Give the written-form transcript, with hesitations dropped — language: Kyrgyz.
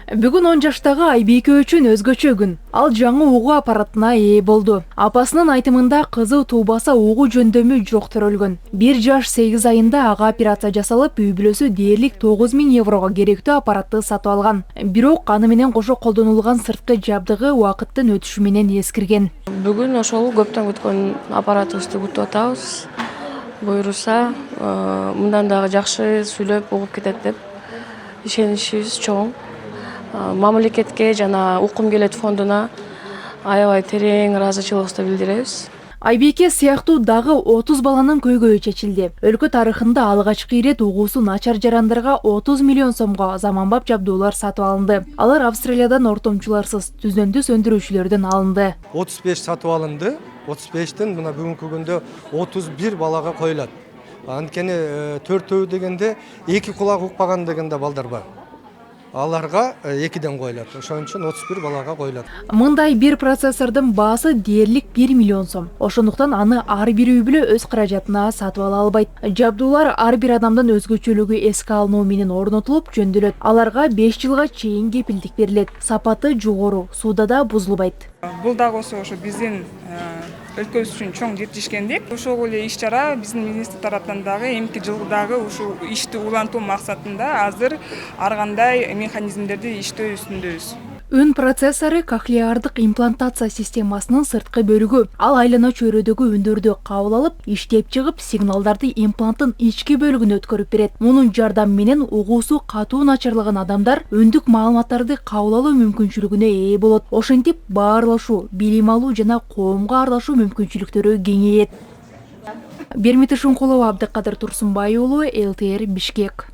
Бүгүн 10 жаштагы Айбеке үчүн өзгөчө күн. Ал жаңы угуу аппаратына ээ болду. Апасынын айтымында кызы туубаса угуу жөндөмү жок төрөлгөн. 1 жаш 8 айында ага операция жасалып, үй бүлөсү дээрлик 9000 еврого керектүү аппаратты сатып алган. Бирок аны менен кошо колдонулган сырткы жабдыгы убакыттын өтүшү менен эскирген. Бүгүн ошол көптөн күткөн аппаратыбызды күтүп атабыз. Буйруса, мындан дагы жакшы сүйлөп угуп кетет деп ишеничибиз чоң. Мамлекетке жана Укум келет фондуна аябай терең ыраазычылыгыбызды билдиребиз. Айбеке сыяктуу дагы 30 баланын көйгөйү чечилди. Өлкө тарыхында алгачкы ирет угуусу начар жарандарга 30 миллион сомго заманбап жабдуулар сатып алынды. Алар Австралиядан ортомчуларсыз түздөндү сөндүрүүчүлөрдөн алынды. 35 сатып алынды. 35тен мына бүгүнкү күндө 31 балага коюлат. Анткени төртөө дегенде эки кулак укпаган дегенде балдар бар. Аларга 2ден коюлат. Ошон үчүн 31 балага коюлат. Мындай бир процессордун баасы дээрлик 1 миллион сом. Ошондуктан аны ар бир үй бүлө өз каражатына сатып ала албайт. Жабдуулар ар бир адамдын өзгөчөлүгү эске алынуу менен орнотулуп жөндөлөт. Аларга 5 жылга чейин кепилдик берилет. Сапаты жогору, сууда да бузулбайт. Бул дагы ошо биздин өлкөбүз үчүн чоң жетишкендик. Ошол эле иш-чара биздин министр тараптан дагы эмки жылдагы ушул ишти улантуу максатында азыр ар кандай механизмдерди иштөө үстүндөбүз. Үн процессору кохлеардык имплантация системасынын сырткы бөлүгү. Ал айлана чөйрөдөгү үндөрдү кабыл алып, иштеп чыгып, сигналдарды импланттын ички бөлүгүнө өткөрүп берет. Мунун жардамы менен угуусу катуу начарлаган адамдар үндүк маалыматтарды кабыл алуу мүмкүнчүлүгүнө ээ болот. Ошентип баарлашуу, билим алуу жана коомго аралашуу мүмкүнчүлүктөрү кеңейет. Бермити Шункулова, Абдыкадыр Турсунбай уулу, ЛТР, Бишкек.